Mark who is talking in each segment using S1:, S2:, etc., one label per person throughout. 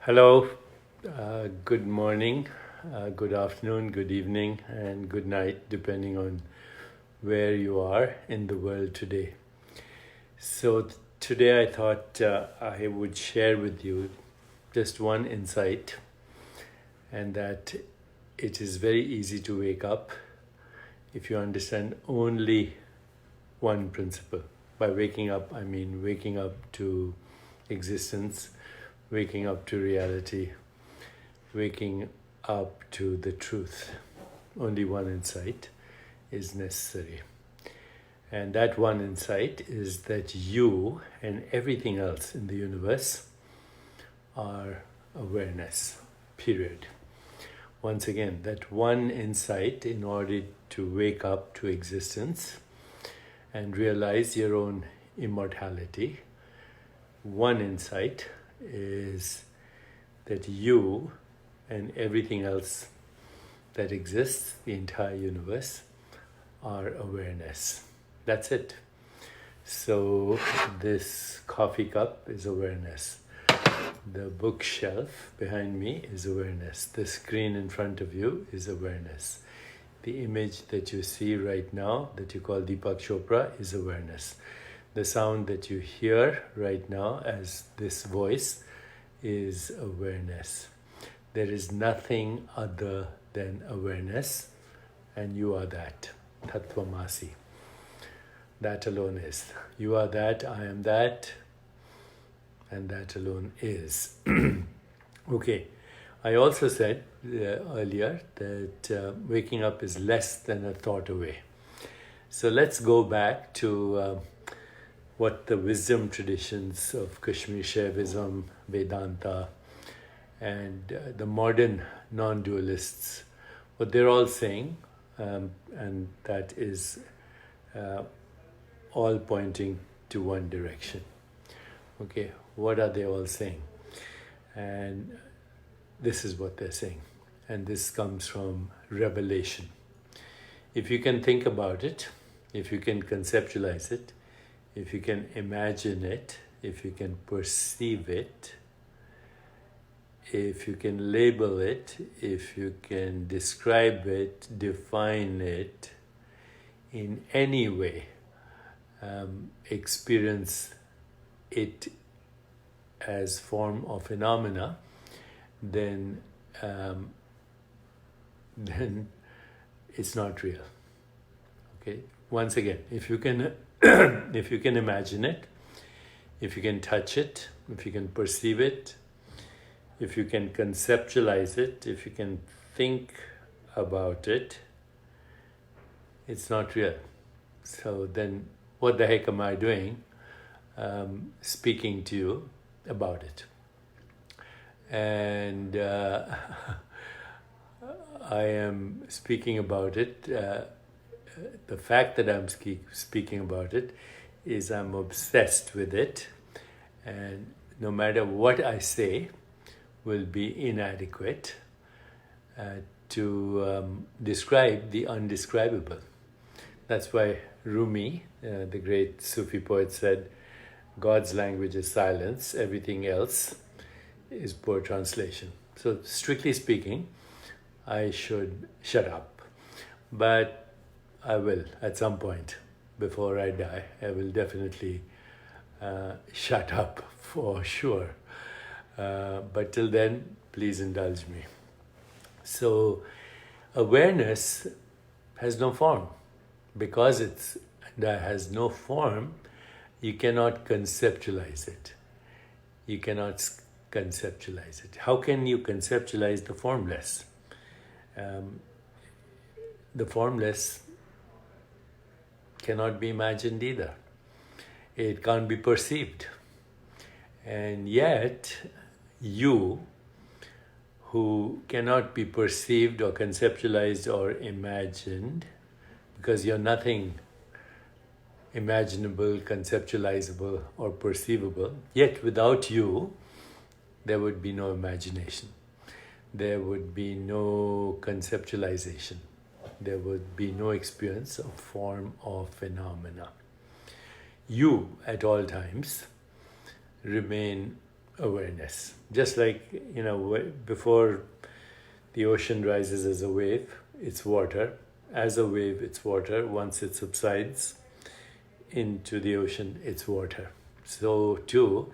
S1: Hello, good morning, good afternoon, good evening, and good night, depending on where you are in the world today. So, today I thought I would share with you just one insight, and that it is very easy to wake up if you understand only one principle. By waking up, I mean waking up to existence, waking up to reality, waking up to the truth. Only one insight is necessary. And that one insight is that you and everything else in the universe are awareness, period. Once again, that one insight in order to wake up to existence and realize your own immortality. One insight is that you and everything else that exists, the entire universe, are awareness. That's it. So this coffee cup is awareness. The bookshelf behind me is awareness. The screen in front of you is awareness. The image that you see right now, that you call Deepak Chopra, is awareness. The sound that you hear right now as this voice is awareness. There is nothing other than awareness, and you are that. Tattvamasi. That alone is. You are that, I am that, and that alone is. Okay. I also said earlier that waking up is less than a thought away. So let's go back to what the wisdom traditions of Kashmir Shaivism, Vedanta, and the modern non-dualists, what they're all saying, and that is all pointing to one direction. Okay, what are they all saying? And this is what they're saying. And this comes from revelation. If you can think about it, if you can conceptualize it, if you can imagine it, if you can perceive it, if you can label it, if you can describe it, define it in any way, experience it as form of phenomena, then it's not real. Okay. Once again, if you can, if you can imagine it, if you can touch it, if you can perceive it, if you can conceptualize it, if you can think about it, it's not real. So then, what the heck am I doing? Speaking to you about it. And I am speaking about it. The fact that I'm speaking about it is I'm obsessed with it, and no matter what I say will be inadequate to describe the undescribable. That's why Rumi, the great Sufi poet, said, God's language is silence, everything else is poor translation. So strictly speaking, I should shut up. But I will, at some point, before I die, I will definitely shut up for sure. But till then, please indulge me. So awareness has no form. Because that has no form, you cannot conceptualize it. You cannot conceptualize it. How can you conceptualize the formless? The formless cannot be imagined either. It can't be perceived. And yet, you, who cannot be perceived or conceptualized or imagined, because you're nothing imaginable, conceptualizable, or perceivable, yet without you, there would be no imagination. There would be no conceptualization. There would be no experience of form or phenomena. You, at all times, remain awareness. Just like, before the ocean rises as a wave, it's water. As a wave, it's water. Once it subsides into the ocean, it's water. So too,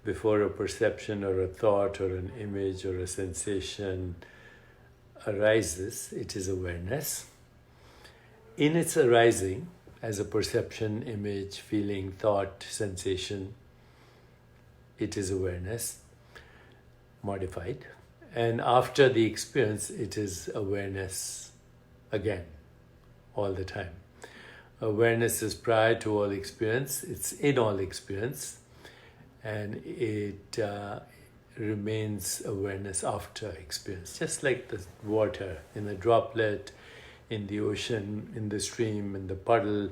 S1: before a perception or a thought or an image or a sensation arises, it is awareness. In its arising, as a perception, image, feeling, thought, sensation, it is awareness, modified. And after the experience, it is awareness again, all the time. Awareness is prior to all experience, it's in all experience, and it remains awareness after experience. Just like the water in a droplet, in the ocean, in the stream, in the puddle,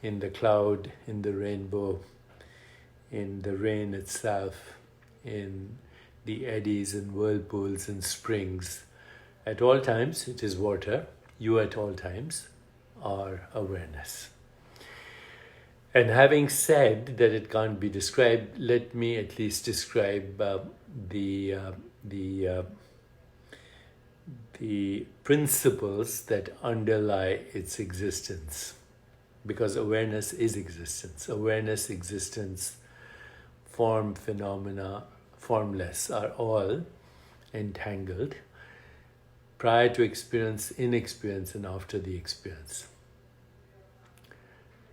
S1: in the cloud, in the rainbow, in the rain itself, in the eddies and whirlpools and springs. At all times, it is water. You at all times are awareness. And having said that it can't be described, let me at least describe the principles that underlie its existence. Because awareness is existence. Awareness, existence, form, phenomena, formless are all entangled prior to experience, in experience, and after the experience.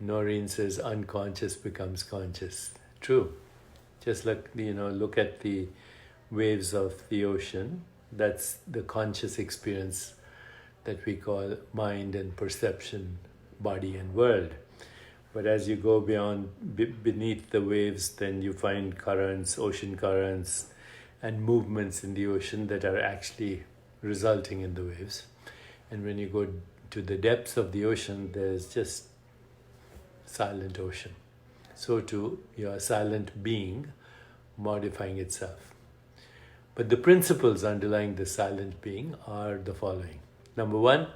S1: Noreen says unconscious becomes conscious. True. Just like, look at the waves of the ocean. That's the conscious experience that we call mind and perception, body and world. But as you go beyond, beneath the waves, then you find currents, ocean currents, and movements in the ocean that are actually resulting in the waves. And when you go to the depths of the ocean, there's just silent ocean. So too, your silent being modifying itself. But the principles underlying the silent being are the following. Number one,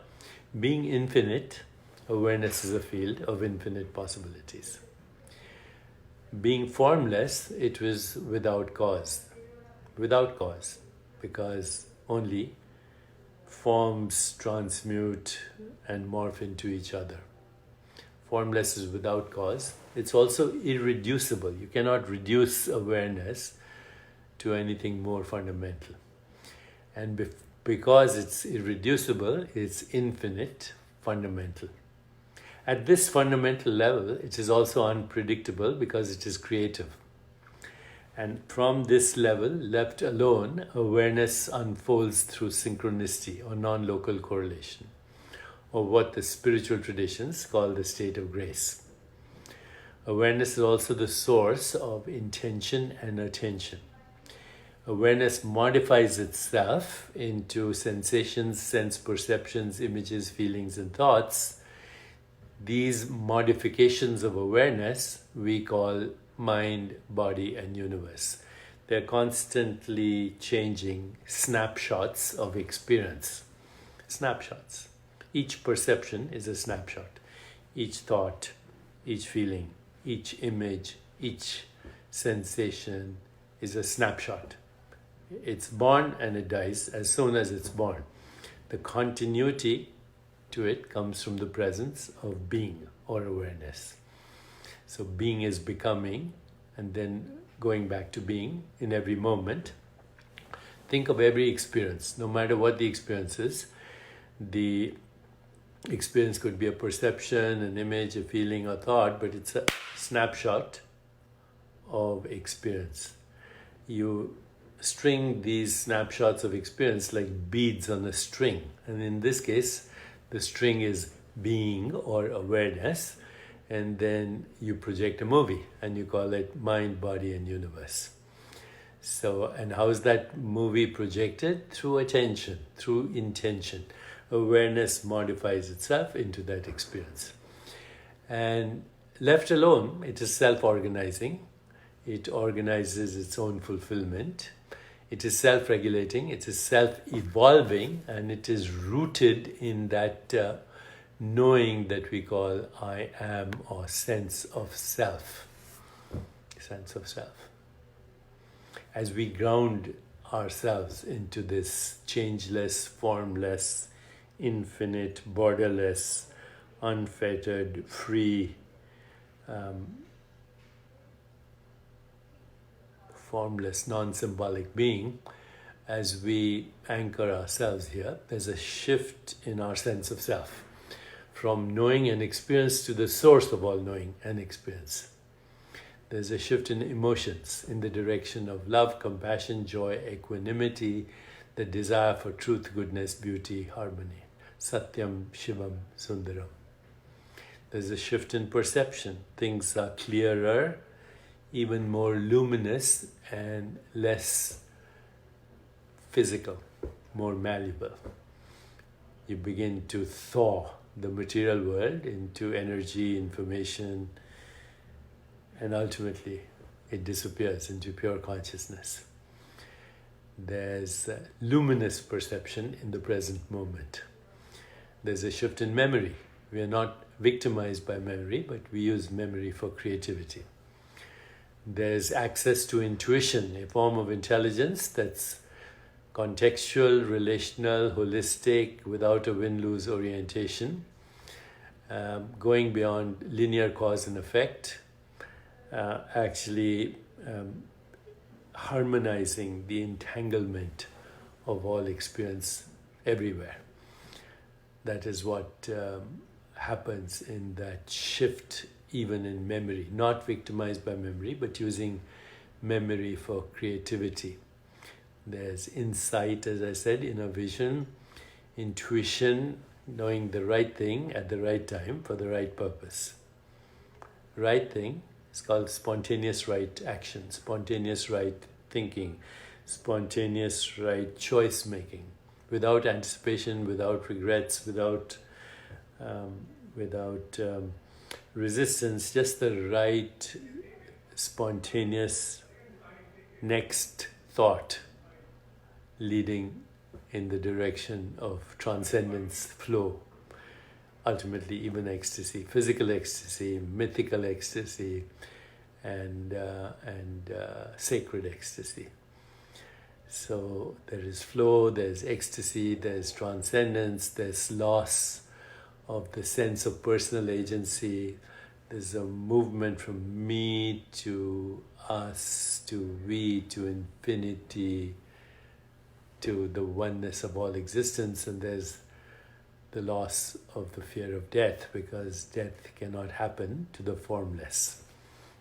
S1: being infinite, awareness is a field of infinite possibilities. Being formless, it was without cause. Without cause, because only forms transmute and morph into each other. Formless is without cause. It's also irreducible. You cannot reduce awareness to anything more fundamental. And because it's irreducible, it's infinite, fundamental. At this fundamental level, it is also unpredictable because it is creative. And from this level, left alone, awareness unfolds through synchronicity or non-local correlation, or what the spiritual traditions call the state of grace. Awareness is also the source of intention and attention. Awareness modifies itself into sensations, sense perceptions, images, feelings, and thoughts. These modifications of awareness we call mind, body, and universe. They're constantly changing snapshots of experience. Snapshots. Each perception is a snapshot. Each thought, each feeling, each image, each sensation is a snapshot. It's born and it dies as soon as it's born. The continuity to it comes from the presence of being or awareness. So being is becoming and then going back to being in every moment. Think of every experience, no matter what the experience is. The experience could be a perception, an image, a feeling, or thought, but it's a snapshot of experience. You string these snapshots of experience like beads on a string. And in this case, the string is being or awareness. And then you project a movie and you call it mind, body, and universe. So, and how is that movie projected? Through attention, through intention. Awareness modifies itself into that experience. And left alone, it is self-organizing. It organizes its own fulfillment. It is self-regulating, it is self-evolving, and it is rooted in that knowing that we call I am, or sense of self. Sense of self. as we ground ourselves into this changeless, formless, infinite, borderless, unfettered, free, formless, non-symbolic being, as we anchor ourselves here, there's a shift in our sense of self from knowing and experience to the source of all knowing and experience. There's a shift in emotions in the direction of love, compassion, joy, equanimity, the desire for truth, goodness, beauty, harmony. Satyam, Shivam, Sundaram. There's a shift in perception. Things are clearer, even more luminous, and less physical, more malleable. You begin to thaw the material world into energy, information, and ultimately it disappears into pure consciousness. There's luminous perception in the present moment. There's a shift in memory. We are not victimized by memory, but we use memory for creativity. There's access to intuition, a form of intelligence that's contextual, relational, holistic, without a win-lose orientation, going beyond linear cause and effect, actually harmonizing the entanglement of all experience everywhere. That is what happens in that shift, even in memory, not victimized by memory, but using memory for creativity. There's insight, as I said, inner vision, intuition, knowing the right thing at the right time for the right purpose. Right thing is called spontaneous right action, spontaneous right thinking, spontaneous right choice making, without anticipation, without regrets, without resistance, just the right spontaneous next thought leading in the direction of transcendence, flow, ultimately even ecstasy, physical ecstasy, mythical ecstasy, and sacred ecstasy. So there is flow, there's ecstasy, there's transcendence, there's loss of the sense of personal agency. There's a movement from me to us, to we, to infinity, to the oneness of all existence, and there's the loss of the fear of death, because death cannot happen to the formless.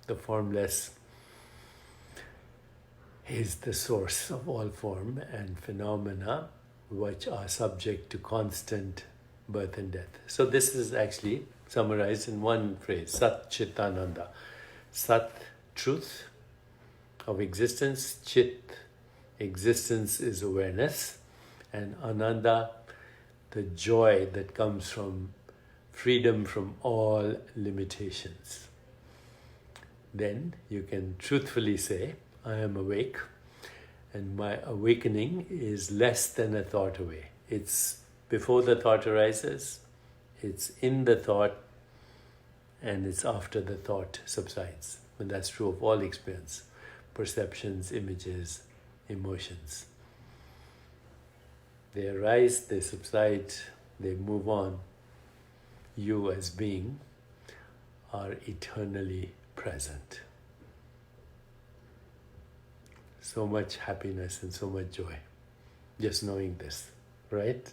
S1: The formless is the source of all form and phenomena which are subject to constant birth and death. So this is actually summarized in one phrase, Sat Chitananda. Sat, truth of existence, Chit, existence is awareness, and Ananda, the joy that comes from freedom from all limitations. Then you can truthfully say, I am awake, and my awakening is less than a thought away. It's before the thought arises, it's in the thought, and it's after the thought subsides. And that's true of all experience, perceptions, images, emotions. They arise, they subside, they move on. You as being are eternally present. So much happiness and so much joy, just knowing this, right?